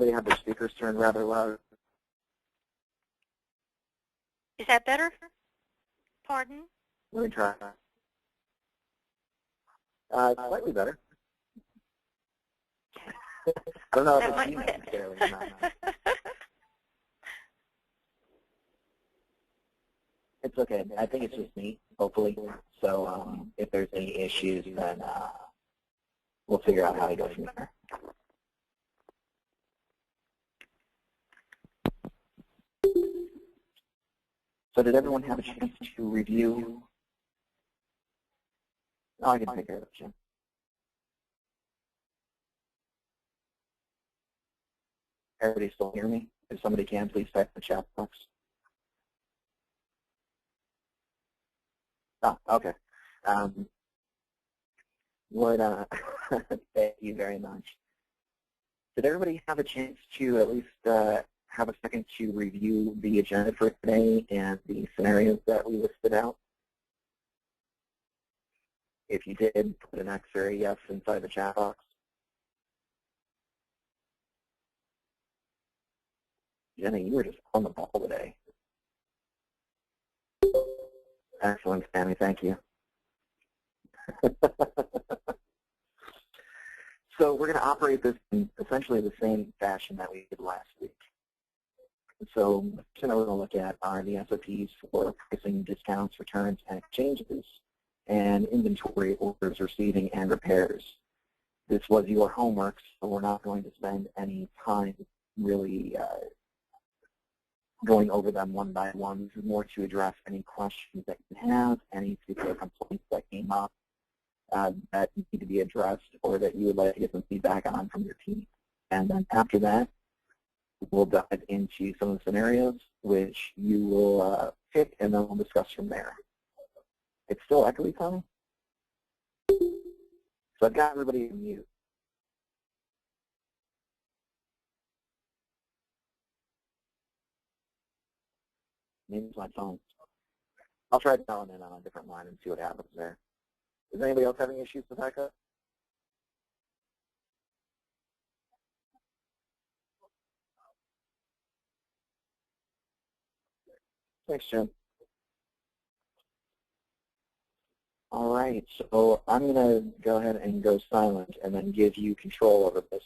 They have their speakers turned rather loud. Is that better? Pardon? Let me try. Slightly better. I don't know if That it's might you be necessarily or not. It's okay. I think it's just me, hopefully. So if there's any issues, then we'll figure out how to go from there. So did everyone have a chance to review? Oh, I can take care of it, Jim. Everybody still hear me? If somebody can, please type in the chat box. Oh, okay. Thank you very much. Did everybody have a chance to at least have a second to review the agenda for today and the scenarios that we listed out? If you did, put an X or a yes inside the chat box. Jenny, you were just on the ball today. Excellent, Sammy. Thank you. So we're going to operate this in essentially the same fashion that we did last week. So we're going to look at are the SOPs for pricing, discounts, returns, and exchanges, and inventory orders, receiving, and repairs. This was your homework, so we're not going to spend any time really going over them one by one. This is more to address any questions that you have, any particular complaints that came up that need to be addressed or that you would like to get some feedback on from your team. And then after that, we'll dive into some of the scenarios which you will pick, and then we'll discuss from there. It's still echoey, Tommy? So I've got everybody on mute. Maybe it's my phone. I'll try dialing in on a different line and see what happens there. Is anybody else having issues with backup? Thanks, Jim. All right, so I'm going to go ahead and go silent and then give you control over this.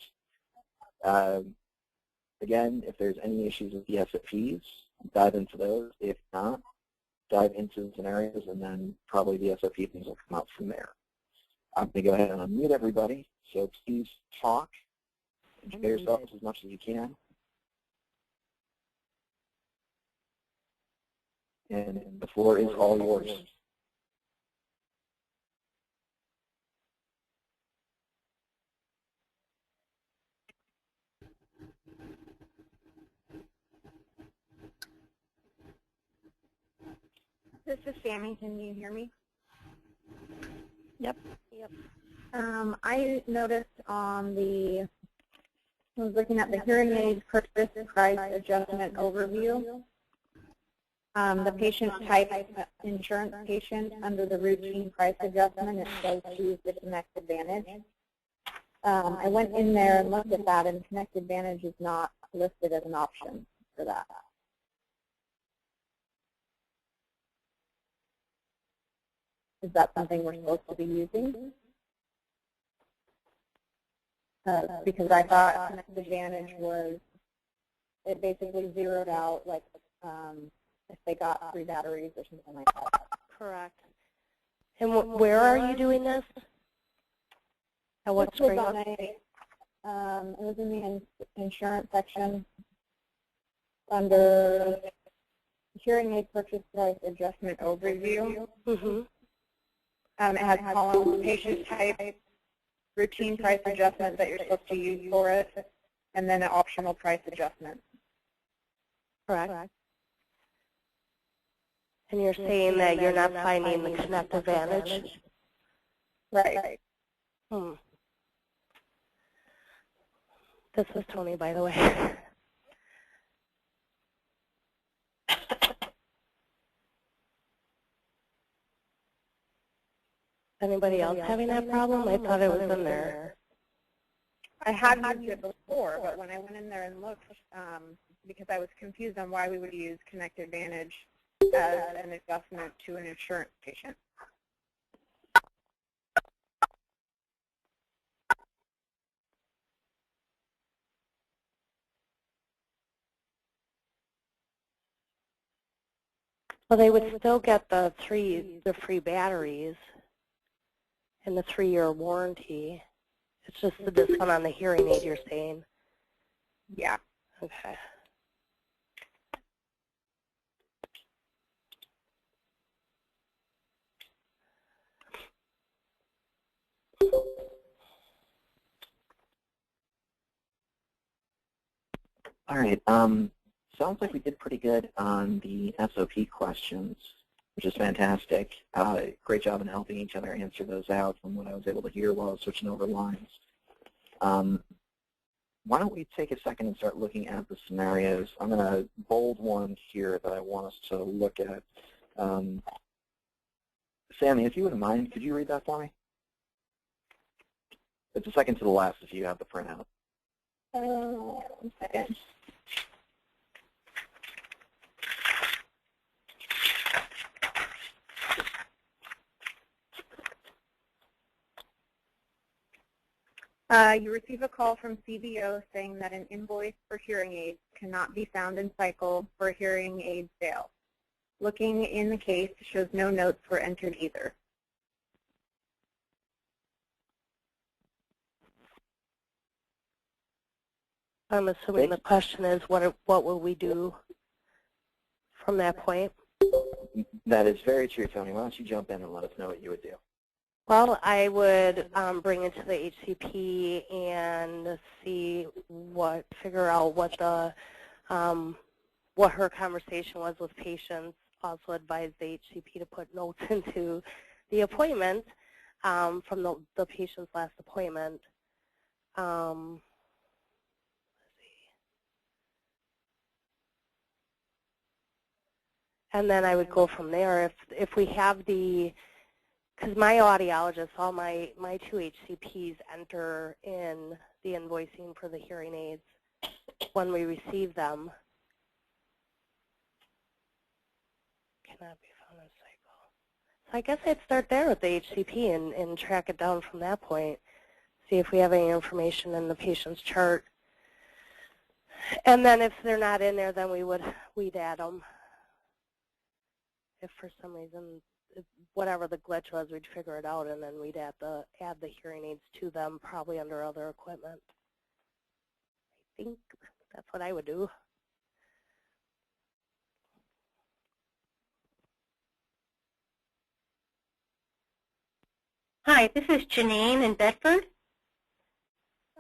Again, if there's any issues with the SOPs, dive into those. If not, dive into the scenarios, and then probably the SOP things will come out from there. I'm going to go ahead and unmute everybody, so please talk. Enjoy yourselves as much as you can. And the floor is all yours. This is Sammy. Can you hear me? Yep. I noticed on I was looking at the hearing aid purchase price adjustment overview. The patient type, insurance patient, under the routine price adjustment, it says choose the Connect Advantage. I went in there and looked at that, and Connect Advantage is not listed as an option for that. Is that something we're supposed to be using? Because I thought Connect Advantage was, it basically zeroed out like if they got 3 batteries or something like that. Correct. And where are you doing this? At what screen? It was in the insurance section under hearing aid purchase price adjustment overview. Mm-hmm. It has columns, patient type, routine price adjustment that you're supposed to use for it, and then an optional price adjustment. Correct. And you're saying that you're not finding the Connect Advantage? Right. This is Tony, by the way. Anybody else having that problem? I thought it was in there. I have used it before, but when I went in there and looked, because I was confused on why we would use Connect Advantage as an adjustment to an insurance patient. Well, they would still get the free batteries and the 3-year warranty. It's just the discount on the hearing aid you're saying. Yeah. Okay. All right. Sounds like we did pretty good on the SOP questions, which is fantastic. Great job in helping each other answer those out from what I was able to hear while I was switching over lines. Why don't we take a second and start looking at the scenarios? I'm going to bold one here that I want us to look at. Sammy, if you wouldn't mind, could you read that for me? It's the second to the last if you have the printout. 1 second. You receive a call from CBO saying that an invoice for hearing aids cannot be found in cycle for hearing aid sale. Looking in the case shows no notes were entered either. I'm assuming the question is, what will we do from that point? That is very true, Tony. Why don't you jump in and let us know what you would do? Well, I would bring it to the HCP and figure out what her conversation was with patients. Also advise the HCP to put notes into the appointment from the patient's last appointment. Let's see. And then I would go from there. If we have because my audiologists, all my 2 HCPs enter in the invoicing for the hearing aids when we receive them. Cannot be found in cycle. So I guess I'd start there with the HCP and track it down from that point. See if we have any information in the patient's chart. And then if they're not in there, then we'd add them. If for some reason, whatever the glitch was, we'd figure it out, and then we'd add the hearing aids to them, probably under other equipment. I think that's what I would do. Hi, this is Janine in Bedford.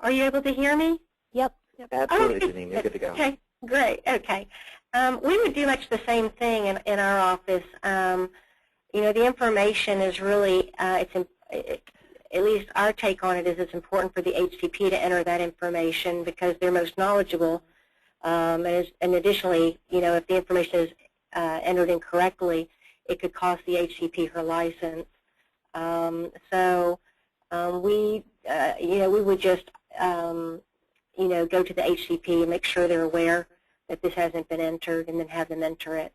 Are you able to hear me? Yep. Absolutely, Janine. You're good to go. Okay, great. Okay. We would do much the same thing in our office. You know, the information is really, at least our take on it is it's important for the HCP to enter that information because they're most knowledgeable. And additionally, you know, if the information is entered incorrectly, it could cost the HCP her license. We would just, you know, go to the HCP and make sure they're aware that this hasn't been entered, and then have them enter it,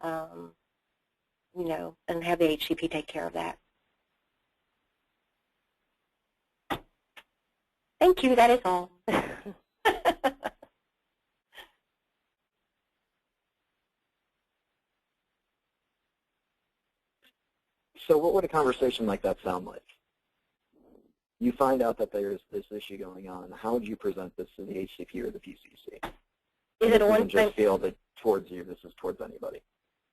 you know, and have the HCP take care of that. Thank you. That is all. So what would a conversation like that sound like? You find out that there's this issue going on. How would you present this to the HCP or the PCC? Is it a one-time? Just feel that towards you, this is towards anybody.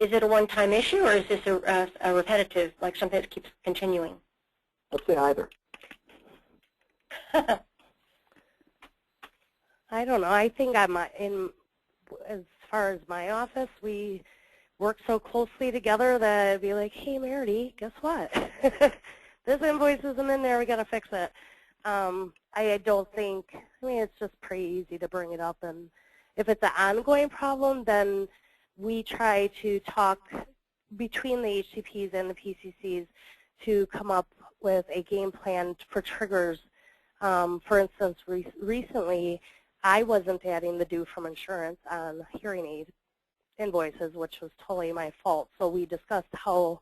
Is it a one-time issue, or is this a repetitive, like something that keeps continuing? Let's say either. I don't know. I think as far as my office, we work so closely together that I'd be like, hey, Meredith, guess what? This invoice isn't in there. We got to fix it. I don't think, I mean, it's just pretty easy to bring it up. And if it's an ongoing problem, then we try to talk between the HCPs and the PCCs to come up with a game plan for triggers For instance, recently I wasn't adding the due from insurance on hearing aid invoices, which was totally my fault. So we discussed how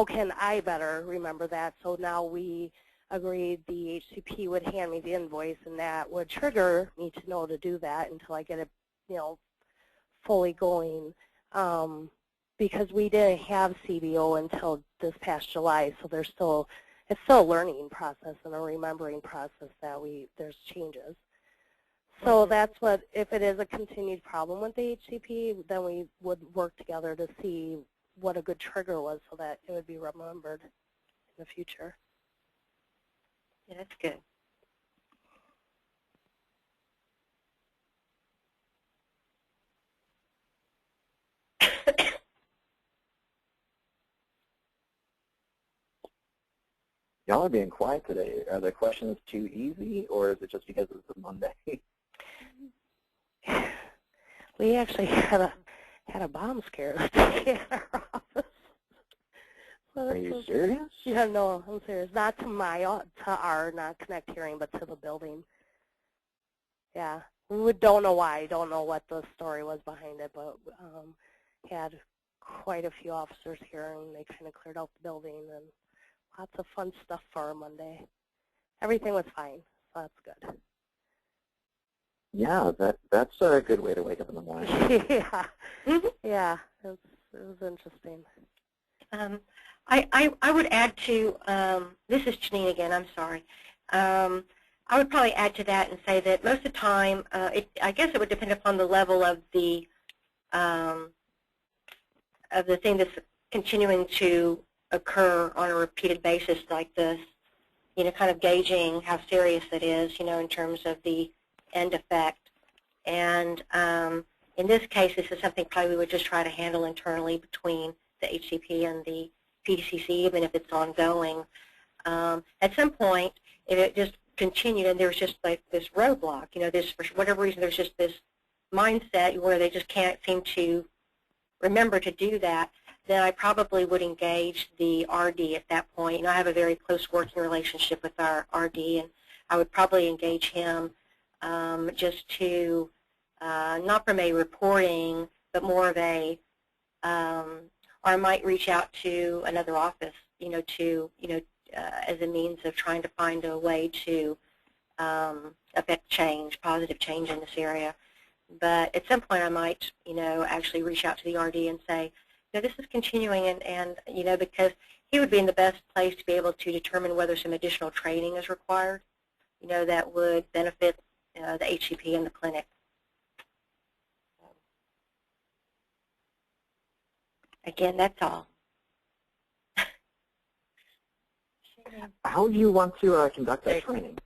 can I better remember that. So now we agreed the HCP would hand me the invoice, and that would trigger me to know to do that until I get it, fully going. Because we didn't have CBO until this past July, so it's still a learning process and a remembering process that there's changes. So that's what, if it is a continued problem with the HCP, then we would work together to see what a good trigger was so that it would be remembered in the future. Yeah, that's good. Y'all are being quiet today. Are the questions too easy, or is it just because it's a Monday? We actually had a bomb scare in our office. So Are you serious? Yeah, no, I'm serious. Not to our not Connect Hearing, but to the building. Yeah, we don't know why. Don't know what the story was behind it, but had quite a few officers here, and they kind of cleared out the building, and lots of fun stuff for a Monday. Everything was fine, so that's good. Yeah, that's a good way to wake up in the morning. Yeah, yeah, it was interesting. I would add to, this is Janine again, I'm sorry. I would probably add to that and say that most of the time, I guess it would depend upon the level of the thing that's continuing to occur on a repeated basis like this, kind of gauging how serious it is, in terms of the end effect. And in this case, this is something probably we would just try to handle internally between the HCP and the PCC, even if it's ongoing. At some point, if it just continued and there's just like this roadblock, for whatever reason, there's just this mindset where they just can't seem to remember to do that, then I probably would engage the RD at that point. I have a very close working relationship with our RD, and I would probably engage him just to, not from a reporting, but more of a, or I might reach out to another office, as a means of trying to find a way to affect change, positive change in this area. But at some point I might, actually reach out to the RD and say, this is continuing, and because he would be in the best place to be able to determine whether some additional training is required, that would benefit the HCP and the clinic. Again, that's all. How do you want to conduct that training?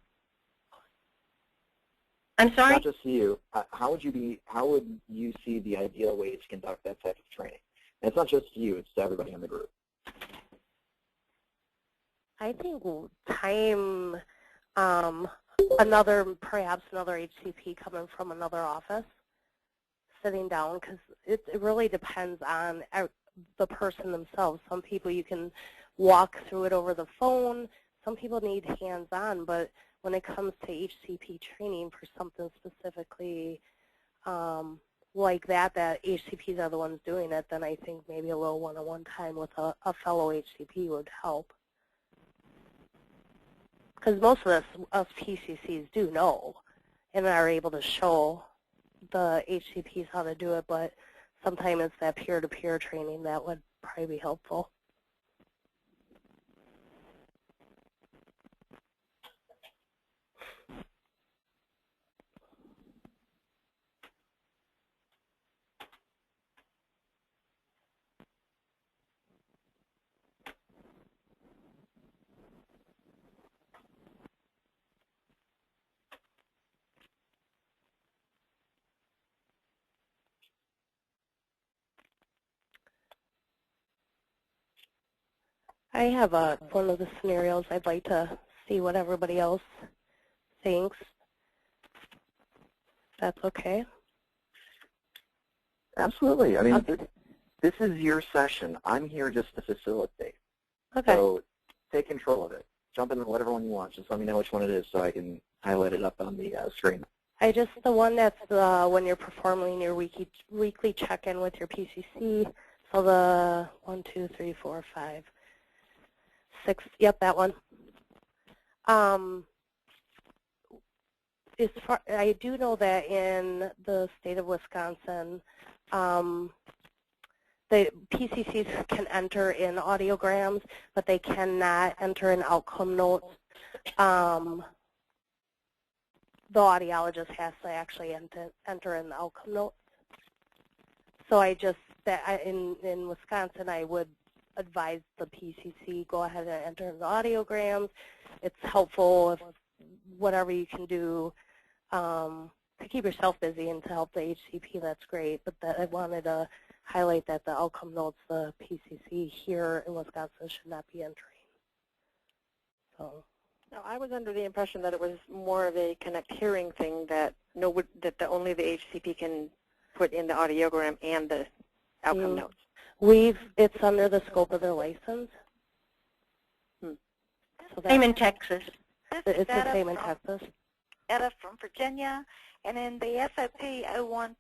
I'm sorry? Not just you. How would you see the ideal way to conduct that type of training? And it's not just you, it's to everybody in the group. I think time, perhaps another HCP coming from another office, sitting down, because it really depends on the person themselves. Some people you can walk through it over the phone. Some people need hands-on, but when it comes to HCP training for something specifically like that HCPs are the ones doing it, then I think maybe a little one-on-one time with a fellow HCP would help. Because most of us PCCs do know and are able to show the HCPs how to do it, but sometimes it's that peer-to-peer training that would probably be helpful. I have one of the scenarios. I'd like to see what everybody else thinks. That's okay? Absolutely. I mean, this is your session. I'm here just to facilitate. Okay. So take control of it. jump in whatever one you want. Just let me know which one it is so I can highlight it up on the screen. The one that's when you're performing your weekly check-in with your PCC. So the 1, 2, 3, 4, 5, 6. Yep, that one. I do know that in the state of Wisconsin, the PCCs can enter in audiograms, but they cannot enter in outcome notes. The audiologist has to actually enter in the outcome notes. So in Wisconsin, I would advise the PCC go ahead and enter in the audiograms. It's helpful if whatever you can do to keep yourself busy and to help the HCP, that's great. But I wanted to highlight that the outcome notes the PCC here in Wisconsin should not be entering. So. No, I was under the impression that it was more of a Connect Hearing thing that only the HCP can put in the audiogram and the outcome notes. It's under the scope of their license. So same in Texas. It's the same in Texas. Etta from Virginia, and in the SOP 01.04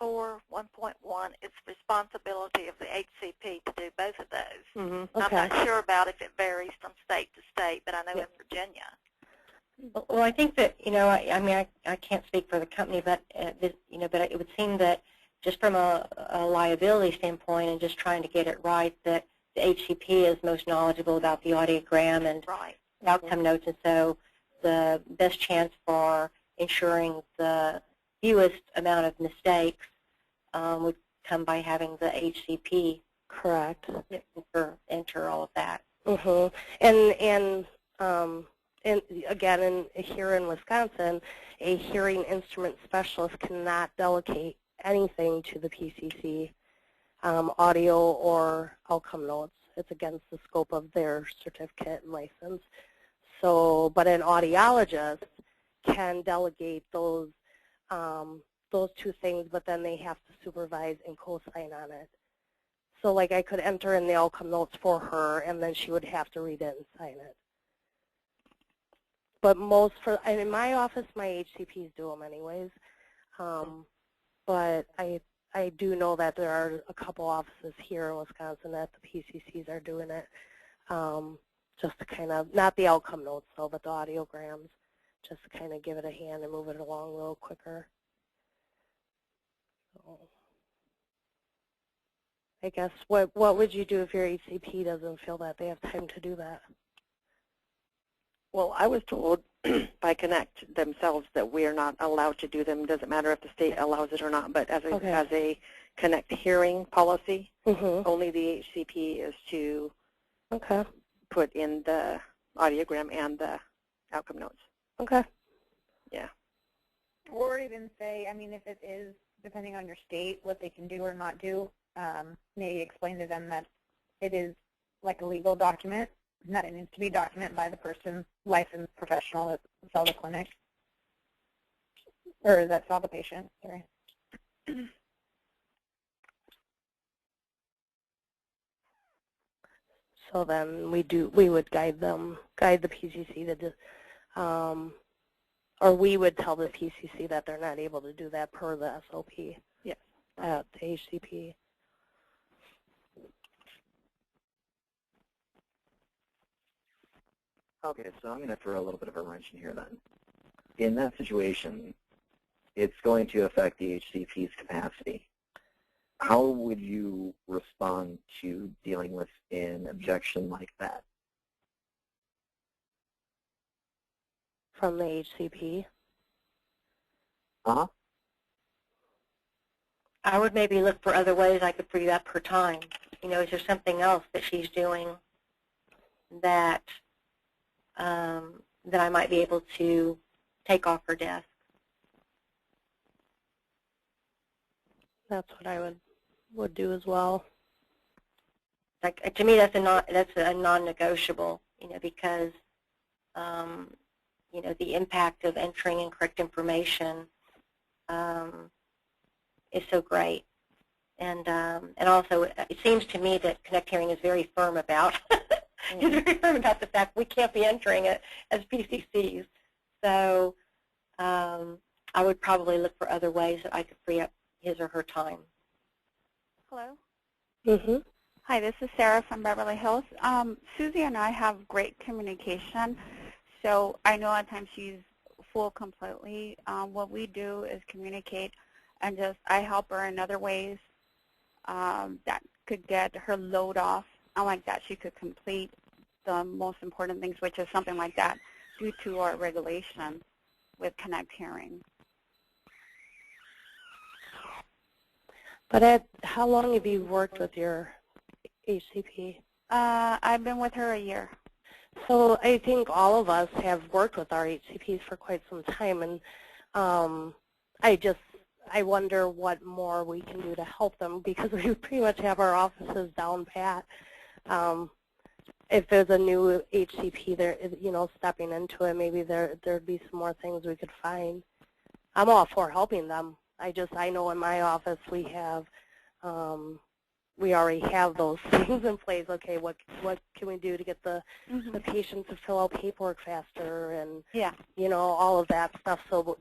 1.1, it's responsibility of the HCP to do both of those. Mm-hmm. Okay. I'm not sure about if it varies from state to state, but I know in Virginia. Well, I think that I can't speak for the company, but but it would seem that just from a liability standpoint and just trying to get it right, that the HCP is most knowledgeable about the audiogram and outcome notes, and so the best chance for ensuring the fewest amount of mistakes would come by having the HCP correct enter all of that. Mm-hmm. And again, here in Wisconsin, a hearing instrument specialist cannot delegate anything to the PCC, audio or outcome notes. It's against the scope of their certificate and license. So, but an audiologist can delegate those two things, but then they have to supervise and co-sign on it. So, like, I could enter in the outcome notes for her, and then she would have to read it and sign it. But in my office, my HCPs do them anyways. But I do know that there are a couple offices here in Wisconsin that the PCCs are doing it. Just to kind of, not the outcome notes though, but the audiograms, just to kind of give it a hand and move it along a little quicker. So, I guess, what would you do if your HCP doesn't feel that they have time to do that? Well, I was told by Connect themselves that we are not allowed to do them. Doesn't matter if the state allows it or not, but as a Connect Hearing policy, only the HCP is to put in the audiogram and the outcome notes. Okay. Yeah. Or even say, I mean, if it is, depending on your state, what they can do or not do, maybe explain to them that it is like a legal document, and that it needs to be documented by the person, licensed professional that saw the clinic, or that saw the patient, sorry. So then we would guide the PCC to, or we would tell the PCC that they're not able to do that per the SOP. Yes. At the HCP. Okay, so I'm going to throw a little bit of a wrench in here then. In that situation, it's going to affect the HCP's capacity. How would you respond to dealing with an objection like that? From the HCP? Uh-huh. I would maybe look for other ways I could free up her time. Is there something else that she's doing that that I might be able to take off her desk? That's what I would do as well. Like, to me, that's a non-negotiable. Because the impact of entering incorrect information is so great, and also it seems to me that Connect Hearing is very firm about He's very firm about the fact we can't be entering it as PCCs. So I would probably look for other ways that I could free up his or her time. Hello. Mm-hmm. Hi, this is Sarah from Beverly Hills. Susie and I have great communication, so I know at times she's full completely. What we do is communicate, and I help her in other ways that could get her load off, and like that she could complete the most important things, which is something like that, due to our regulation with Connect Hearing. But how long have you worked with your HCP? I've been with her a year. So I think all of us have worked with our HCPs for quite some time, and I wonder what more we can do to help them, because we pretty much have our offices down pat. If there's a new HCP there, stepping into it, maybe there'd be some more things we could find. I'm all for helping them. I know in my office we have, we already have those things in place. Okay, what can we do to get the patient to fill out paperwork faster, and all of that stuff. So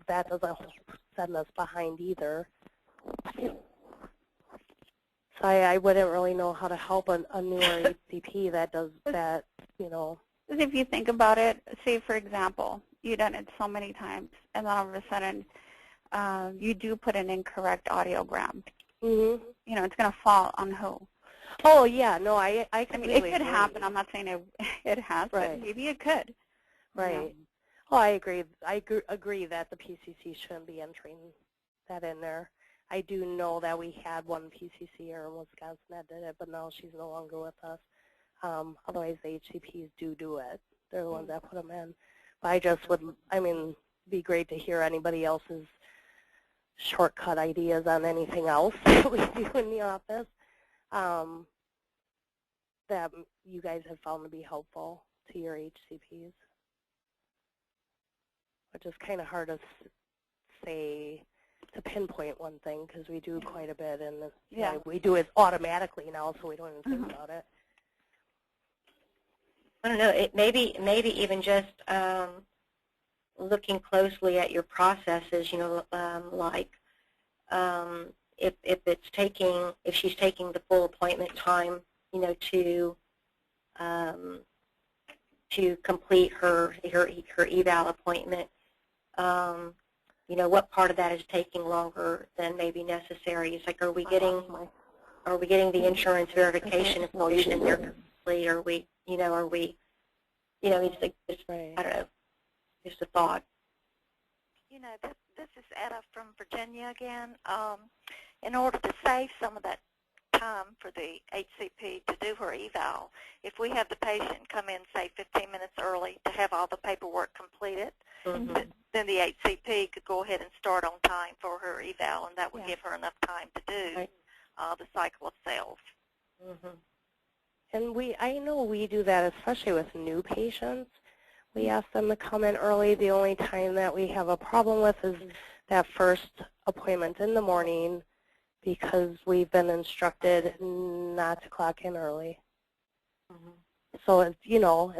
that doesn't send us behind either. So I wouldn't really know how to help a newer HCP that does that. If you think about it, say for example, you've done it so many times, and then all of a sudden you do put an incorrect audiogram. Mm-hmm. It's going to fall on who? Oh, yeah, no, I completely it could agree. happen. I'm not saying it has, right. But maybe it could. Right. Oh, I agree. I agree that the PCC shouldn't be entering that in there. I do know that we had one PCC in Wisconsin that did it, but now she's no longer with us. Otherwise, the HCPs do it. They're the ones that put them in. But I just would, be great to hear anybody else's shortcut ideas on anything else that we do in the office that you guys have found to be helpful to your HCPs. Which is kind of hard to say, to pinpoint one thing, because we do quite a bit, and we do it automatically now, so we don't even think about it. I don't know. Maybe even just looking closely at your processes. Like if she's taking the full appointment time, to complete her eval appointment. What part of that is taking longer than maybe necessary? It's like, are we getting the insurance verification information in there completely? Are we, it's like, I don't know, just a thought. This is Etta from Virginia again. In order to save some of that time for the HCP to do her eval, if we have the patient come in, say, 15 minutes early to have all the paperwork completed, then the HCP could go ahead and start on time for her eval, and that would give her enough time to do the cycle of cells. And I know we do that, especially with new patients. We ask them to come in early. The only time that we have a problem with is that first appointment in the morning, because we've been instructed not to clock in early. So, if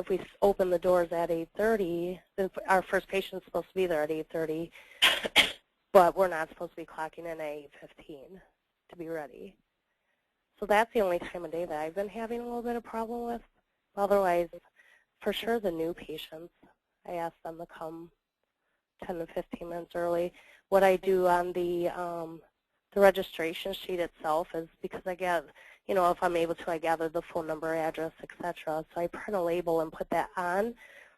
we open the doors at 8:30, our first patient's supposed to be there at 8:30, but we're not supposed to be clocking in at 8:15 to be ready. So that's the only time of day that I've been having a little bit of problem with. Otherwise, for sure, the new patients, I ask them to come 10 to 15 minutes early. What I do on the registration sheet itself is, because I get, if I'm able to, I gather the phone number, address, etc. So I print a label and put that on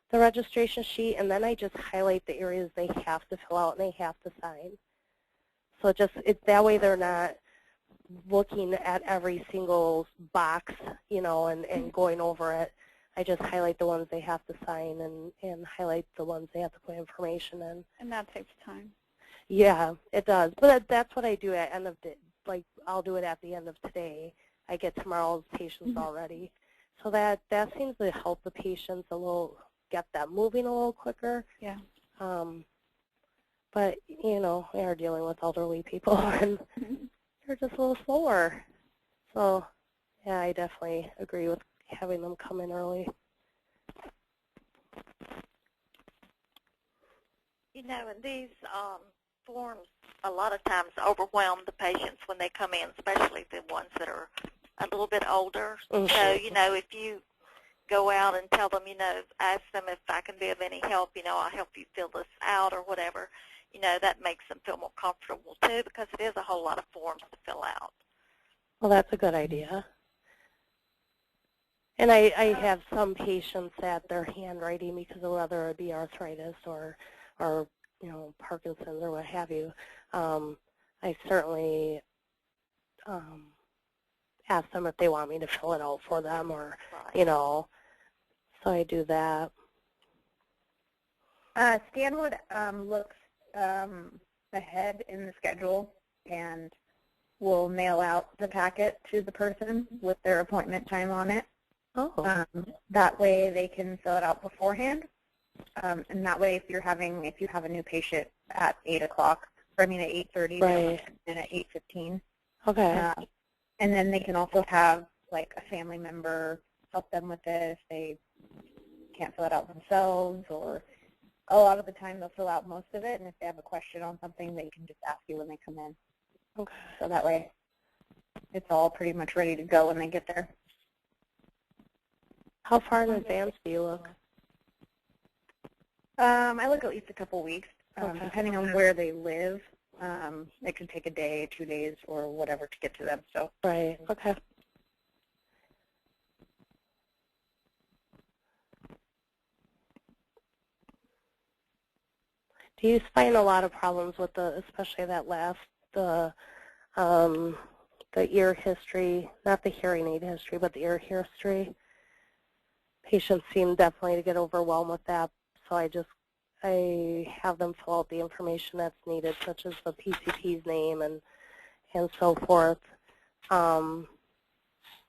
the registration sheet, and then I just highlight the areas they have to fill out and they have to sign. So that way they're not looking at every single box, and going over it. I just highlight the ones they have to sign and highlight the ones they have to put information in. And that saves time. Yeah, it does. But that's what I do at end of day. Like, I'll do it at the end of today. I get tomorrow's patients already. So that seems to help the patients a little, get them moving a little quicker. Yeah. But, we are dealing with elderly people, and they're just a little slower. So, yeah, I definitely agree with having them come in early. You know, and these forms a lot of times overwhelm the patients when they come in, especially the ones that are a little bit older. Mm-hmm. So, you know, if you go out and tell them, you know, ask them if I can be of any help, you know, I'll help you fill this out or whatever, you know, that makes them feel more comfortable too, because it is a whole lot of forms to fill out. Well, that's a good idea. And I have some patients that their handwriting, because of whether it be arthritis or you know, Parkinson's or what have you, I certainly ask them if they want me to fill it out for them, or, you know, so I do that. Stan would look ahead in the schedule and will mail out the packet to the person with their appointment time on it. Oh. That way they can fill it out beforehand. And that way, if you have a new patient at 8 o'clock, or I mean at 8:30, right, and at 8:15. Okay. And then they can also have like a family member help them with it if they can't fill it out themselves, or a lot of the time they'll fill out most of it, and if they have a question on something, they can just ask you when they come in. Okay. So that way, it's all pretty much ready to go when they get there. How far in advance do you look? I look at least a couple weeks, Okay. depending on where they live. It can take a day, 2 days, or whatever to get to them. So right. Okay. Do you find a lot of problems with especially that last the ear history, not the hearing aid history, but the ear history? Patients seem definitely to get overwhelmed with that. So I have them fill out the information that's needed, such as the PCP's name and so forth. But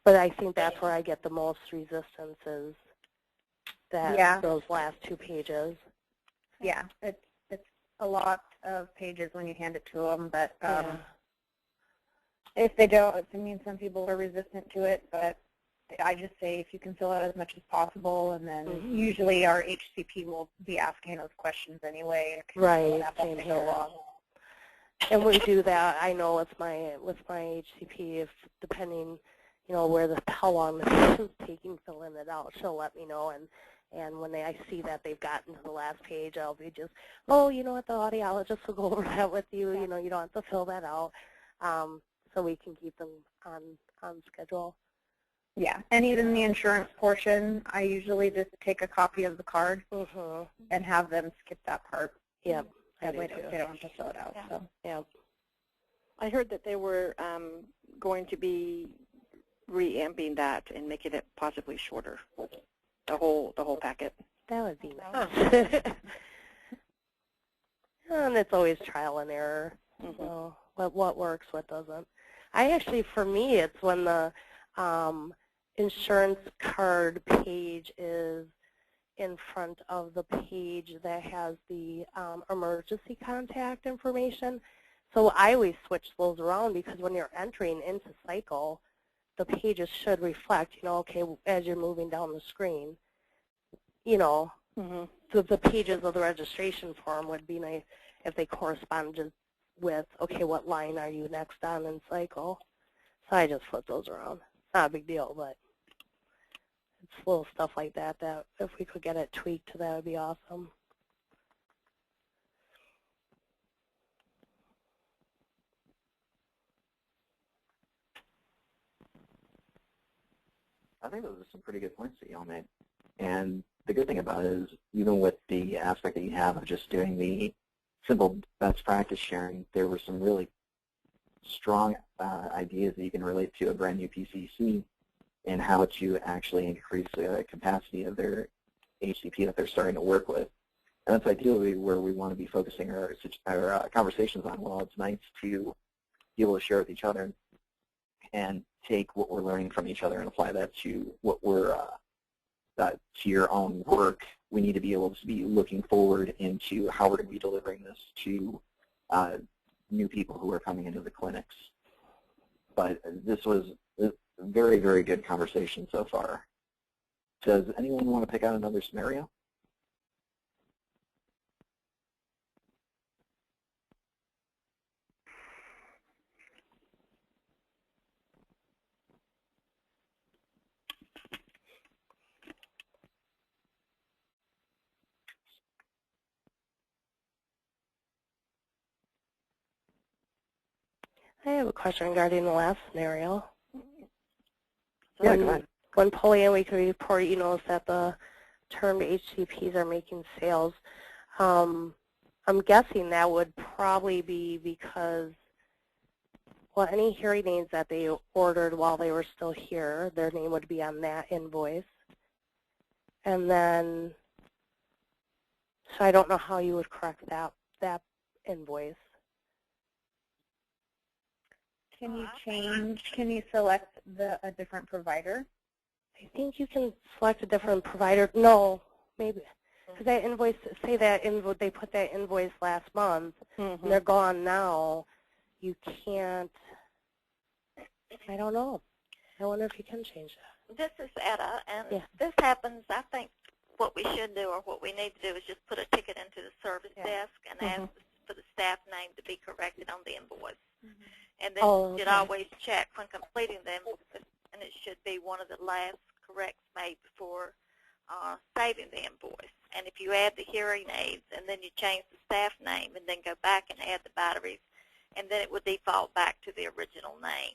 I think that's where I get the most resistance, is that those last 2 pages. Yeah, it's a lot of pages when you hand it to them, but if they don't, I mean, some people are resistant to it, but I just say if you can fill out as much as possible, and then usually our HCP will be asking those questions anyway. Right, same here. And we do that, I know, with my HCP, if depending, you know, how long the patient's taking filling it out, she'll let me know, and when I see that they've gotten to the last page, I'll be just, oh, you know what, the audiologist will go over that with you, you know, you don't have to fill that out, so we can keep them on schedule. Yeah, and even the insurance portion, I usually just take a copy of the card and have them skip that part. Yep. That way they don't have to fill it out. Yeah. So. Yep. I heard that they were going to be reamping that and making it possibly shorter, the whole packet. That would be nice. And it's always trial and error. So what works, what doesn't. For me, it's when the insurance card page is in front of the page that has the emergency contact information. So I always switch those around, because when you're entering into cycle, the pages should reflect, you know, okay, as you're moving down the screen, you know, so the pages of the registration form would be nice if they corresponded with, okay, what line are you next on in cycle? So I just flip those around. Not a big deal, but it's little stuff like that that if we could get it tweaked, that would be awesome. I think those are some pretty good points that y'all made. And the good thing about it is, even with the aspect that you have of just doing the simple best practice sharing, there were some really strong ideas that you can relate to a brand new PCC and how to actually increase the capacity of their HCP that they're starting to work with. And that's ideally where we want to be focusing our conversations on. Well, it's nice to be able to share with each other and take what we're learning from each other and apply that to what we're to your own work. We need to be able to be looking forward into how we're going to be delivering this to new people who are coming into the clinics. But this was a very, very good conversation so far. Does anyone want to pick out another scenario? I have a question regarding the last scenario. Yeah, go ahead. When pulling in weekly report, you notice that the termed HCPs are making sales. I'm guessing that would probably be because, well, any hearing aids that they ordered while they were still here, their name would be on that invoice. And then, so I don't know how you would correct that invoice. Can you change, can you select a different provider? I think you can select a different provider. No, maybe. Because that invoice, say that they put that invoice last month, and they're gone now, you can't, I don't know. I wonder if you can change that. This is Etta, and this happens, I think what we should do or what we need to do is just put a ticket into the service desk and ask for the staff name to be corrected on the invoice. And then you should always check when completing the invoice, and it should be one of the last corrects made before saving the invoice. And if you add the hearing aids and then you change the staff name and then go back and add the batteries, and then it would default back to the original name.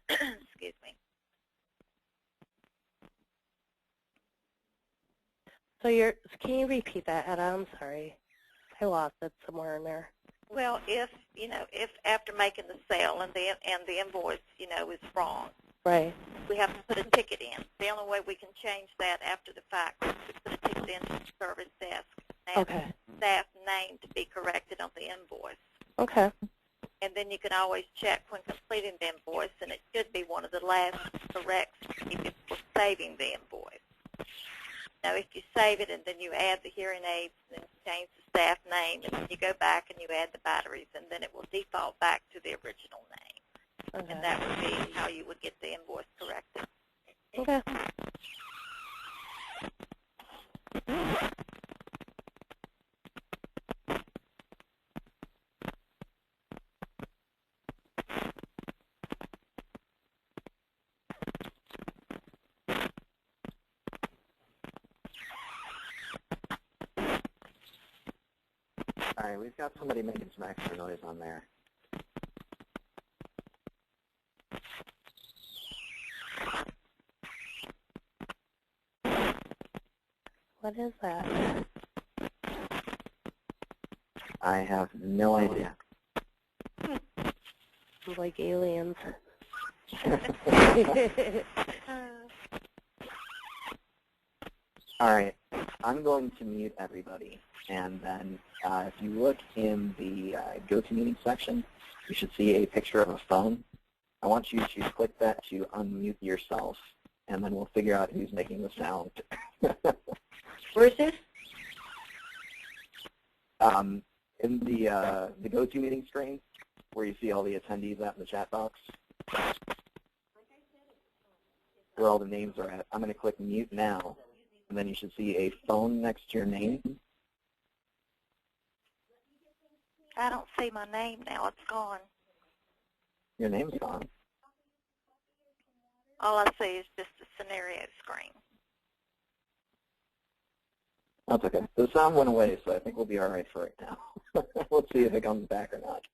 Excuse me. So can you repeat that, Etta? I'm sorry. I lost it somewhere in there. Well, if after making the sale and the invoice, is wrong, right, we have to put a ticket in. The only way we can change that after the fact is to put a ticket into the service desk and ask the staff name to be corrected on the invoice. Okay. And then you can always check when completing the invoice, and it should be one of the last corrects if it was saving the invoice. Now, if you save it and then you add the hearing aids and then change the staff name, and then you go back and you add the batteries, and then it will default back to the original name. Okay. And that would be how you would get the invoice corrected. Okay. All right, we've got somebody making some extra noise on there. What is that? I have no idea. It's like aliens. All right, I'm going to mute everybody, and then if you look in the GoToMeeting section, you should see a picture of a phone. I want you to click that to unmute yourself, and then we'll figure out who's making the sound. Where is this? In the GoToMeeting screen, where you see all the attendees at in the chat box, where all the names are at. I'm going to click mute now, and then you should see a phone next to your name. I don't see my name now. It's gone. Your name's gone. All I see is just a scenario screen. That's okay. The sound went away, so I think we'll be all right for right now. Let's see if it comes back or not.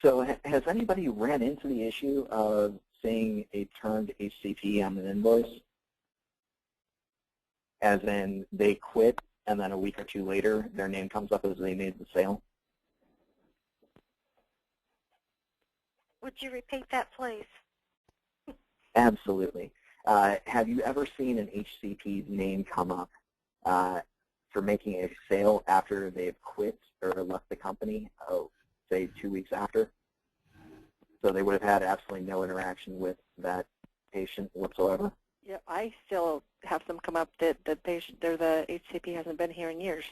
So has anybody ran into the issue of seeing a termed HCP on an invoice? As in they quit and then a week or two later their name comes up as they made the sale? Would you repeat that, please? Absolutely. Have you ever seen an HCP's name come up for making a sale after they've quit or left the company, say 2 weeks after? So they would have had absolutely no interaction with that patient whatsoever? Yeah, I still have some come up that the patient or the HCP hasn't been here in years.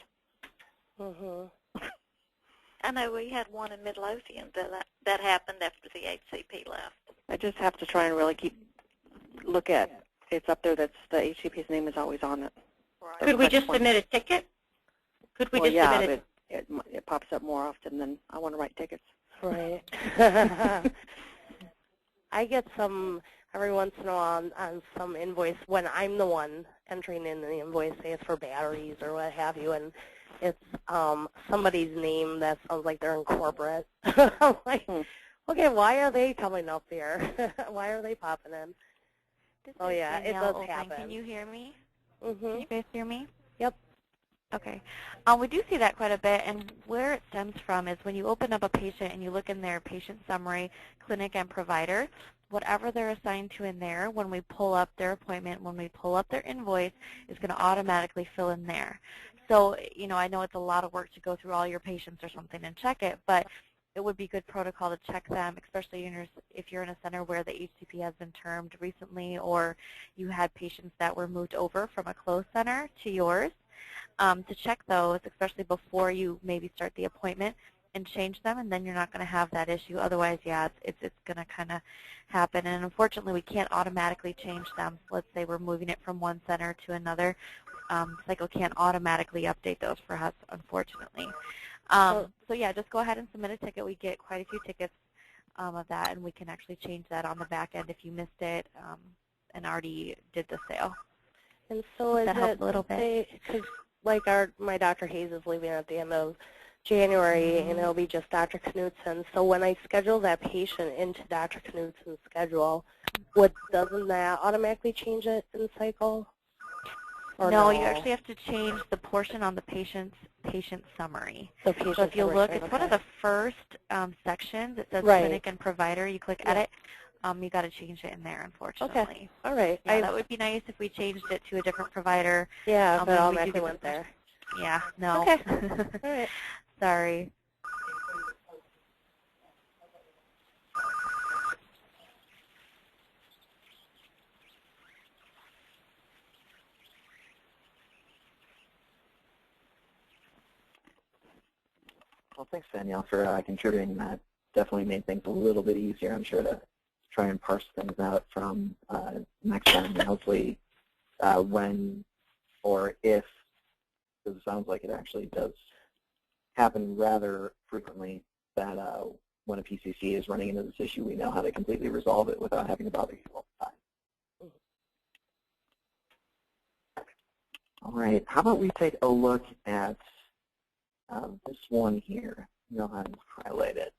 I know we had one in Midlothian that happened after the HCP left. just have to try and really look at it's up there. That's the HCP's name is always on it. Right. Could we just submit a ticket? Could we just submit it pops up more often than I want to write tickets. Right. I get some every once in a while on some invoice when I'm the one entering in the invoice, say it's for batteries or what have you, and it's somebody's name that sounds like they're in corporate. I'm like, okay, why are they coming up here? Why are they popping in? Oh yeah, it does happen. Can you hear me? Mm-hmm. Can you guys hear me? Yep. Okay. We do see that quite a bit, and where it stems from is when you open up a patient and you look in their patient summary, clinic, and provider, whatever they're assigned to in there, when we pull up their appointment, when we pull up their invoice, is going to automatically fill in there. So, you know, I know it's a lot of work to go through all your patients or something and check it, but it would be good protocol to check them, especially if you're in a center where the HCP has been termed recently or you had patients that were moved over from a closed center to yours. To check those, especially before you maybe start the appointment, and change them, and then you're not going to have that issue. Otherwise, yeah, it's going to kind of happen. And unfortunately, we can't automatically change them. Let's say we're moving it from one center to another. Cycle can't automatically update those for us, unfortunately. So yeah, just go ahead and submit a ticket. We get quite a few tickets of that, and we can actually change that on the back end if you missed it and already did the sale. And so is that helps a little bit? Because like my Dr. Hayes is leaving at the end of January, and it'll be just Dr. Knudsen. So when I schedule that patient into Dr. Knudsen's schedule, doesn't that automatically change it in cycle? Or no, you actually have to change the portion on the patient summary. So if you look, it's one of the first sections. It says clinic and provider. You click edit. You got to change it in there, unfortunately. Okay. All right. Yeah, that would be nice if we changed it to a different provider. Yeah, but it automatically went there. Yeah, no. Okay. All right. Sorry. Well, thanks, Danielle, for contributing that. Definitely made things a little bit easier, I'm sure, to try and parse things out from next time. And hopefully when or if, because it sounds like it actually does happen rather frequently, that when a PCC is running into this issue, we know how to completely resolve it without having to bother you all the time. All right, how about we take a look at this one here. Go ahead and highlight it.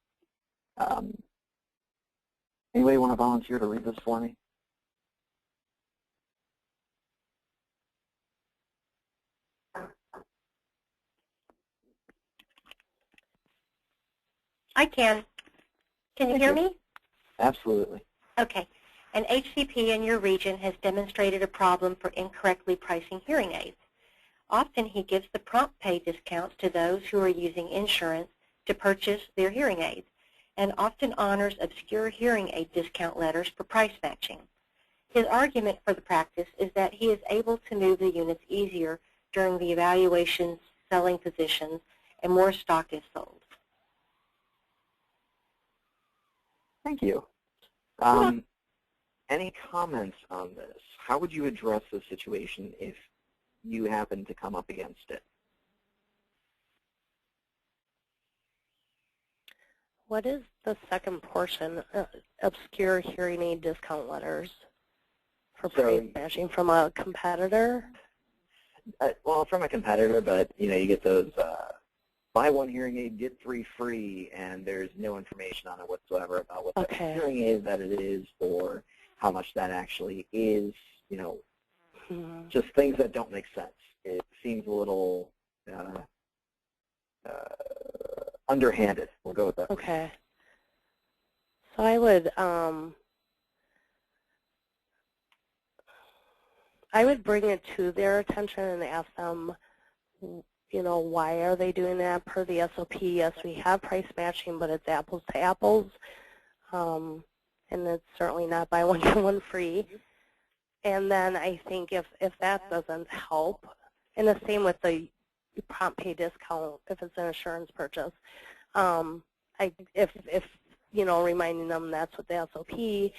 Anybody want to volunteer to read this for me? I can. Can you hear me? Absolutely. Okay. An HCP in your region has demonstrated a problem for incorrectly pricing hearing aids. Often he gives the prompt pay discounts to those who are using insurance to purchase their hearing aids, and often honors obscure hearing aid discount letters for price matching. His argument for the practice is that he is able to move the units easier during the evaluations, selling positions, and more stock is sold. Thank you. Any comments on this? How would you address this situation if you happen to come up against it? What is the second portion? Obscure hearing aid discount letters for price matching from a competitor? Well, from a competitor, but you get those buy one hearing aid, get 3 free, and there's no information on it whatsoever about what the hearing aid that it is or how much that actually is. Just things that don't make sense. It seems a little underhanded. We'll go with that. Okay. So I would bring it to their attention and ask them, why are they doing that per the SOP? Yes, we have price matching, but it's apples to apples, and it's certainly not buy one, get one free. And then I think if that doesn't help, and the same with the prompt pay discount if it's an insurance purchase, if reminding them that's what the SOP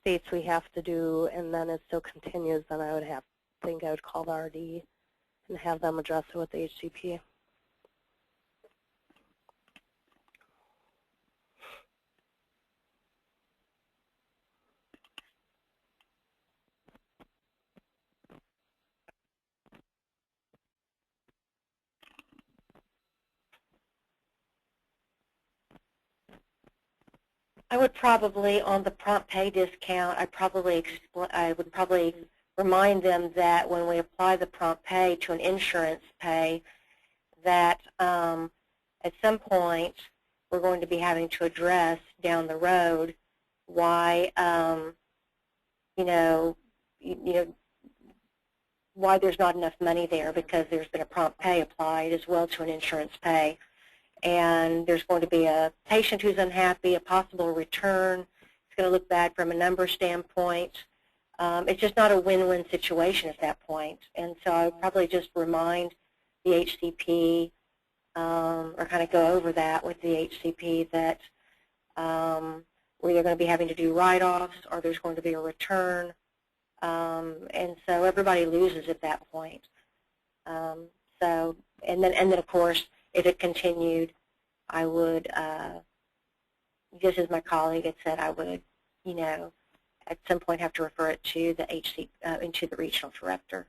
states we have to do, and then it still continues, then I would think I would call the RD and have them address it with the HCP. I would probably, on the prompt pay discount, I would probably remind them that when we apply the prompt pay to an insurance pay, that at some point we're going to be having to address down the road why why there's not enough money there, because there's been a prompt pay applied as well to an insurance pay. And there's going to be a patient who's unhappy, a possible return. It's going to look bad from a number standpoint. It's just not a win-win situation at that point. And so I would probably just remind the HCP or kind of go over that with the HCP that we're either going to be having to do write-offs or there's going to be a return. And so everybody loses at that point. And then of course, if it continued, I would, just as my colleague had said, I would, at some point have to refer it to the into the regional director.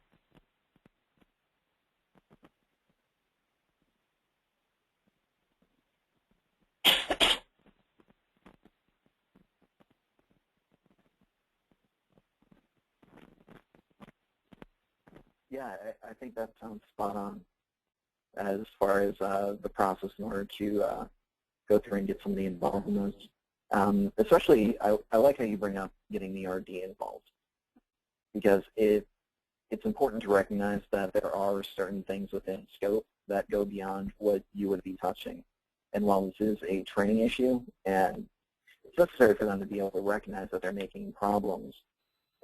Yeah, I think that sounds spot on as far as the process in order to go through and get somebody involved in those. Especially, I like how you bring up getting the RD involved, because it's important to recognize that there are certain things within scope that go beyond what you would be touching. And while this is a training issue, and it's necessary for them to be able to recognize that they're making problems,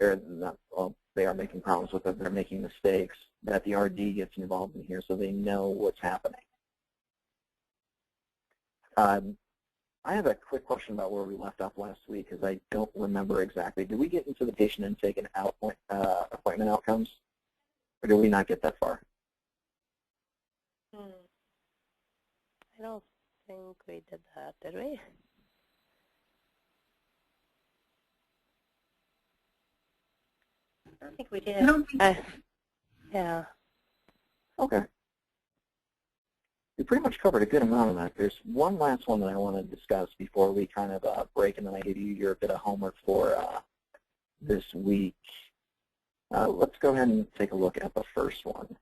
or not, well, they are making problems with it, they're making mistakes, that the RD gets involved in here so they know what's happening. I have a quick question about where we left off last week, because I don't remember exactly. Did we get into the patient intake and appointment outcomes, or did we not get that far? I don't think we did that, did we? I don't think we did. Yeah. Okay. We pretty much covered a good amount of that. There's one last one that I want to discuss before we kind of break, and then I give you your bit of homework for this week. Let's go ahead and take a look at the first one.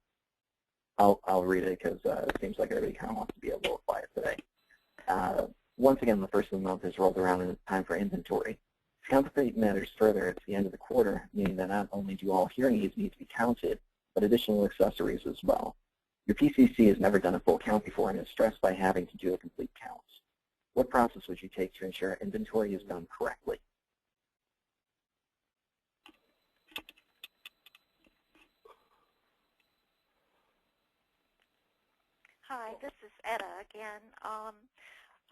I'll read it because it seems like everybody kind of wants to be able to apply it today. Once again, the first of the month has rolled around and it's time for inventory. To complicate matters further, it's the end of the quarter, meaning that not only do all hearing aids need to be counted, but additional accessories as well. Your PCC has never done a full count before and is stressed by having to do a complete count. What process would you take to ensure inventory is done correctly? Hi, this is Etta again.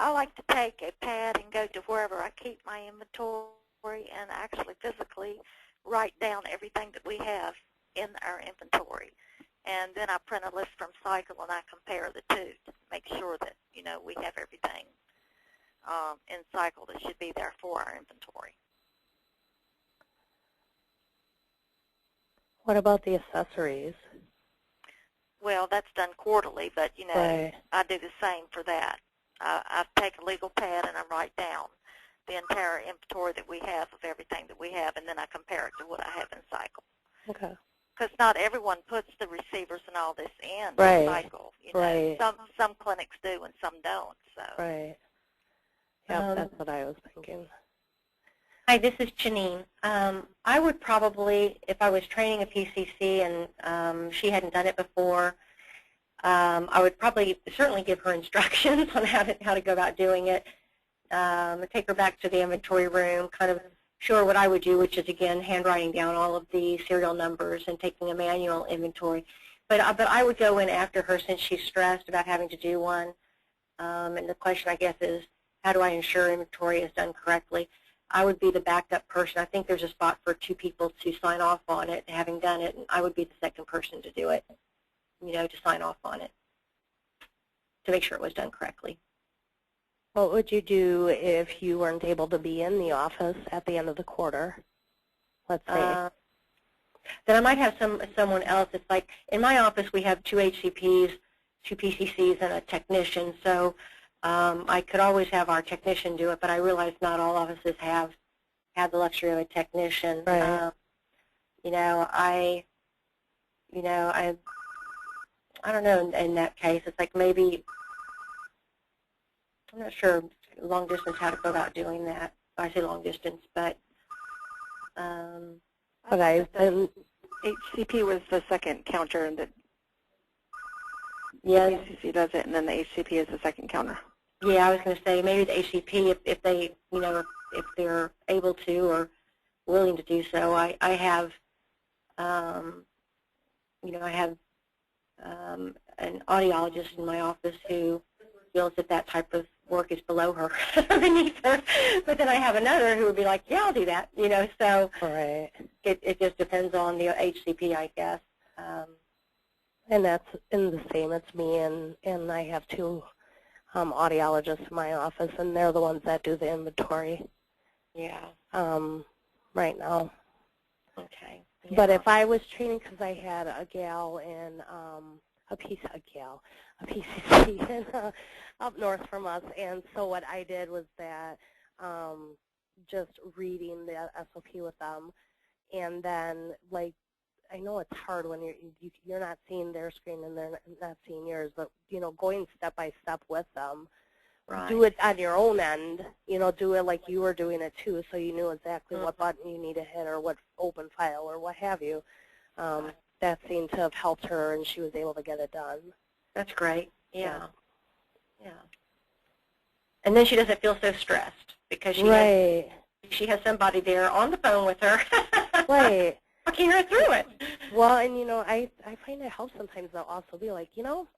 I like to take a pad and go to wherever I keep my inventory and actually physically write down everything that we have in our inventory. And then I print a list from Cycle and I compare the two to make sure that, we have everything in Cycle that should be there for our inventory. What about the accessories? Well, that's done quarterly, but, Right. I do the same for that. I take a legal pad and I write down the entire inventory that we have of everything that we have, and then I compare it to what I have in Cycle. Okay. Because not everyone puts the receivers and all this in Right. Cycle. Right. Some clinics do and some don't. So. Right. Yeah, that's what I was thinking. Hi, this is Janine. I would probably, if I was training a PCC and she hadn't done it before, I would probably certainly give her instructions on how to go about doing it. Take her back to the inventory room, kind of show her what I would do, which is, again, handwriting down all of the serial numbers and taking a manual inventory. But I would go in after her since she's stressed about having to do one. And the question, I guess, is, how do I ensure inventory is done correctly, I would be the backup person. I think there's a spot for 2 people to sign off on it, having done it, and I would be the second person to do it, to sign off on it, to make sure it was done correctly. What would you do if you weren't able to be in the office at the end of the quarter, let's say? Then I might have someone else. It's like in my office we have 2 HCPs, 2 PCCs, and a technician. So I could always have our technician do it, but I realize not all offices have the luxury of a technician. Right. I don't know. In that case, it's like maybe I'm not sure long distance how to go about doing that. I say long distance, but. Okay. HCP was the second counter, and the PCC does it, and then the HCP is the second counter. Yeah, I was going to say maybe the HCP, if they, if they're able to or willing to do so. I have, an audiologist in my office who feels that type of work is below her, beneath her. But then I have another who would be like, yeah, I'll do that, So right. It just depends on the HCP, I guess. And that's the same. It's me, and I have 2 audiologists in my office, and they're the ones that do the inventory. Yeah. Right now. Okay. Yeah. But if I was training, because I had a gal in a PCC in, up north from us, and so what I did was that just reading the SOP with them, and then like I know it's hard when you're not seeing their screen and they're not seeing yours, but going step by step with them. Right. Do it on your own end, do it like you were doing it too, so you knew exactly what button you need to hit or what open file or what have you. That seemed to have helped her, and she was able to get it done. That's great. Yeah. And then she doesn't feel so stressed because she has somebody there on the phone with her. Right. Walking her through it. Well, and I find it helps sometimes they'll also be like,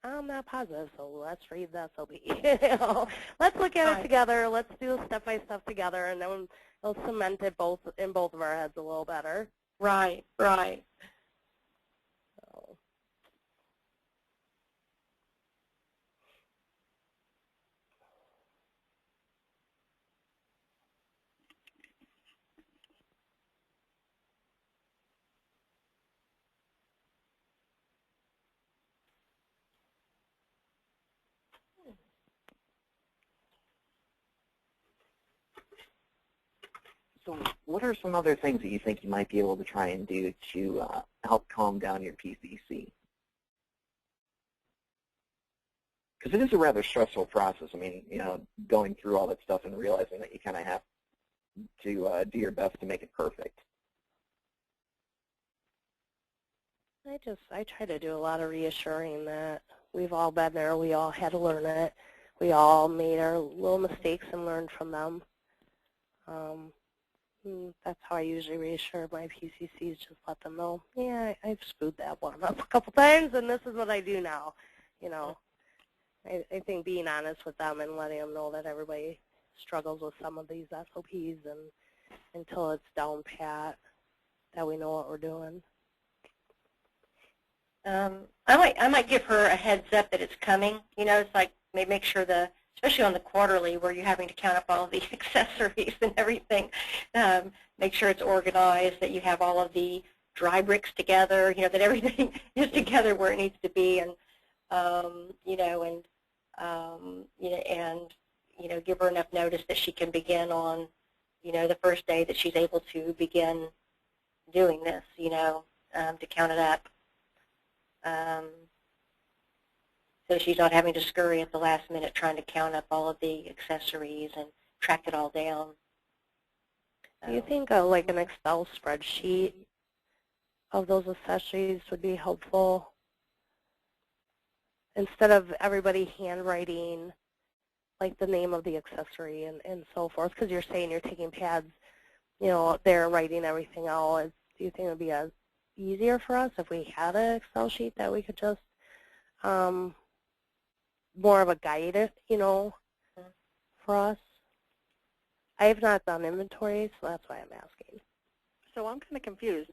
I'm not positive, so let's read the SOP. Let's look at it together. Let's do step-by-step together, and then it'll cement it in both of our heads a little better. Right, right. So. So what are some other things that you think you might be able to try and do to help calm down your PCC? Because it is a rather stressful process. I mean, going through all that stuff and realizing that you kind of have to do your best to make it perfect. I try to do a lot of reassuring that we've all been there. We all had to learn it. We all made our little mistakes and learned from them. That's how I usually reassure my PCCs, just let them know, yeah, I've screwed that one up a couple times, and this is what I do now. I think being honest with them and letting them know that everybody struggles with some of these SOPs, and until it's down pat, that we know what we're doing. I might give her a heads up that it's coming. It's like maybe make sure especially on the quarterly where you're having to count up all the accessories and everything, make sure it's organized, that you have all of the dry bricks together, that everything is together where it needs to be, and give her enough notice that she can begin on, the first day that she's able to begin doing this, to count it up. So she's not having to scurry at the last minute trying to count up all of the accessories and track it all down. Do you think like an Excel spreadsheet of those accessories would be helpful? Instead of everybody handwriting like the name of the accessory and so forth, because you're saying you're taking pads, they're writing everything out. Do you think it would be easier for us if we had an Excel sheet that we could just more of a guide, for us? I have not done inventory, so that's why I'm asking. So I'm kind of confused.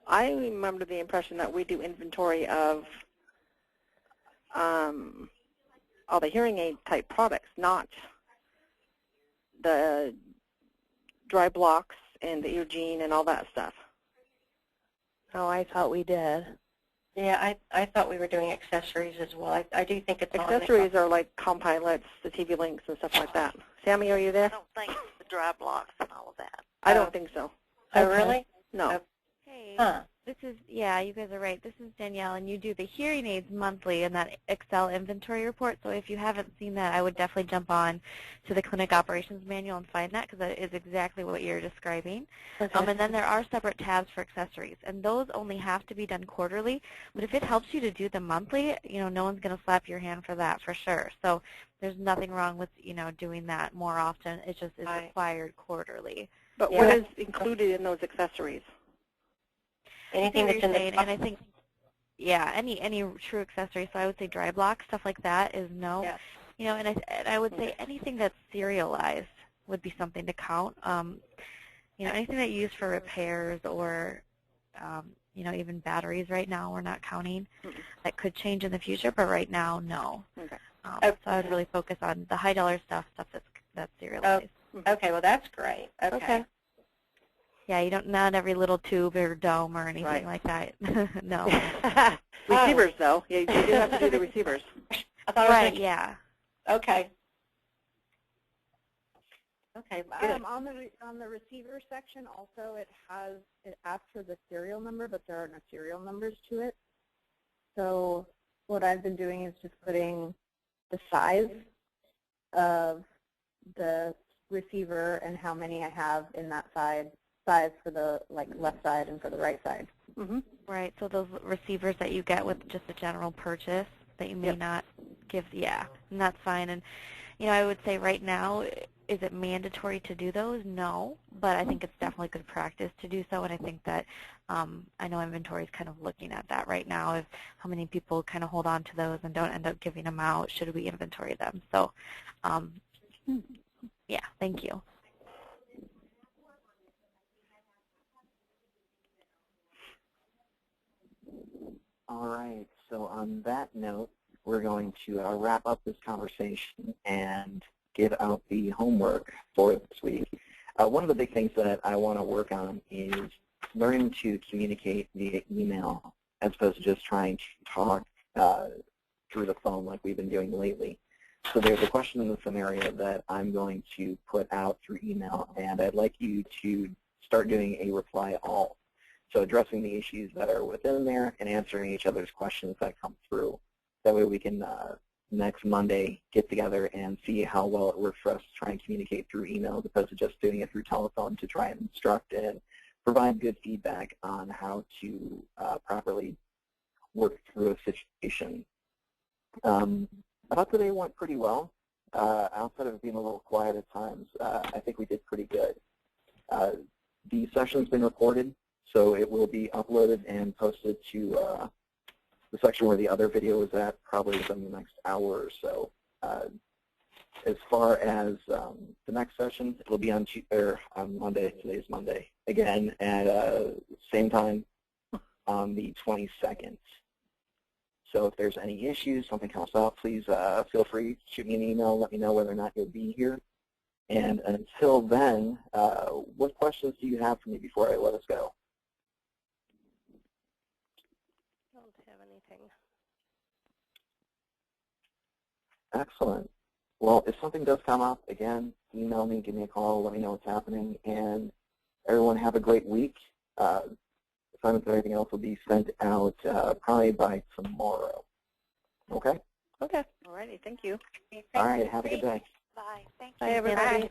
I remember the impression that we do inventory of all the hearing aid type products, not the dry blocks and the eargene and all that stuff. Oh, I thought we did. Yeah, I thought we were doing accessories as well. I do think it's accessories are like comm pilots, the TV links, and stuff like that. Sammy, are you there? I don't think it's the dry blocks and all of that. I don't think so. Oh, really? No. Hey, Huh. this is, yeah, you guys are right. This is Danielle, and you do the hearing aids monthly in that Excel inventory report. So if you haven't seen that, I would definitely jump on to the clinic operations manual and find that, because that is exactly what you're describing. Okay. And then there are separate tabs for accessories, and those only have to be done quarterly. But if it helps you to do them monthly, you know, no one's going to slap your hand for that for sure. So there's nothing wrong with, you know, doing that more often. It just is required quarterly. But what is included in those accessories? Anything that's in the and I think, yeah, any true accessory. So I would say dry block, stuff like that is no. Yes. You know, and I would say anything that's serialized would be something to count. You know, anything that you use for repairs or, you know, even batteries right now we're not counting. That could change in the future, but right now, no. Okay. So I would really focus on the high dollar stuff that's serialized. Okay, well that's great. Okay. Yeah, you don't, not every little tube or dome or anything like that. No. Receivers, though. Yeah, you do have to do the receivers. I thought right, yeah. Okay. Okay, good. On the receiver section, also it asks for the serial number, but there are no serial numbers to it. So what I've been doing is just putting the size of the receiver and how many I have in that size for the left side and for the right side. Mm-hmm. Right, so those receivers that you get with just a general purchase that you may not give, and that's fine. And, you know, I would say right now, is it mandatory to do those? No, but I think it's definitely good practice to do so, and I think that I know inventory is kind of looking at that right now, of how many people kind of hold on to those and don't end up giving them out. Should we inventory them? So, yeah, thank you. All right, so on that note, we're going to wrap up this conversation and give out the homework for this week. One of the big things that I want to work on is learning to communicate via email as opposed to just trying to talk through the phone like we've been doing lately. So there's a question in the scenario that I'm going to put out through email, and I'd like you to start doing a reply all. So addressing the issues that are within there and answering each other's questions that come through. That way we can, next Monday, get together and see how well it works for us to try and communicate through email as opposed to just doing it through telephone to try and instruct and provide good feedback on how to properly work through a situation. I thought today went pretty well. Outside of being a little quiet at times, I think we did pretty good. The session's been recorded, so it will be uploaded and posted to the section where the other video is at, probably within the next hour or so. As far as the next session, it will be on Monday. Today's Monday. Again, at same time on the 22nd. So if there's any issues, something comes up, please feel free to shoot me an email, let me know whether or not you'll be here. And until then, what questions do you have for me before I let us go? I don't have anything. Excellent. Well, if something does come up, again, email me, give me a call, let me know what's happening, and everyone have a great week. Assignments and everything else will be sent out probably by tomorrow. Okay? Okay. All righty. Thank you. All right. Have a good day. Bye. Thank you. Bye, everybody. Bye.